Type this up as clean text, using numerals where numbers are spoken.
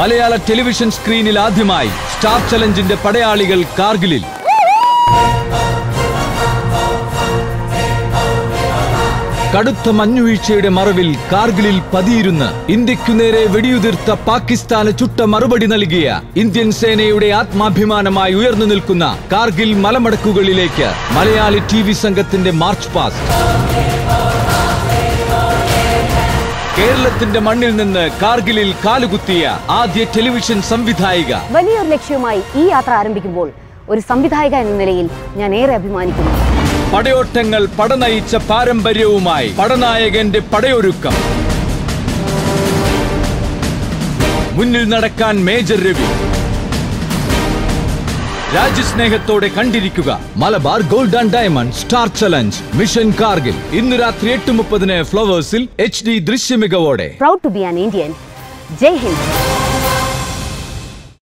മലയാള television സ്ക്രീനിൽ ആദ്യമായി star ചലഞ്ചിന്റെ പടയാളികൾ കാർഗിലിൽ. കടുത്ത മഞ്ഞുവീഴ്ചയുടെ മറവിൽ കാർഗിലിൽ പതിയിരുന്ന് ഇന്ത്യക്കു നേരെ വെടിയുതിർത്ത പാകിസ്ഥാന് ചുട്ട മറുപടി നൽകിയ ഇന്ത്യൻ സേനയുടെ ആത്മാഭിമാനമായി ഉയർന്നു നിൽക്കുന്ന കാർഗിൽ മലമടക്കുകളിലേക്ക് മലയാളി ടിവി സംഘത്തിന്റെ മാർച്ച് പാസ്റ്റ്. കേരളത്തിന്റെ മണ്ണിൽ നിന്ന് കാർഗിലിൽ കാലുകുത്തിയ ആദ്യ ടെലിവിഷൻ സംവിധായിക. വലിയൊരു ലക്ഷ്യവുമായി ഈ യാത്ര ആരംഭിക്കുമ്പോൾ ഒരു സംവിധായിക എന്ന നിലയിൽ ഞാൻ ഏറെ അഭിമാനിക്കുന്നു. പടയോട്ടങ്ങൾ പടനയിച്ച പാരമ്പര്യവുമായി പടനായകന്റെ പടയൊരുക്കം. മുന്നിൽ നടക്കാൻ മേജർ രവി. രാജ്യസ്നേഹത്തോടെ കണ്ടിരിക്കുക Malabar gold and diamond star challenge mission Kargil. ഇന്ന് രാത്രി 8:30 ഫ്ലവേഴ്സിൽ HD ദൃശ്യമികവോടെ. Proud to be an Indian. Jai Hind.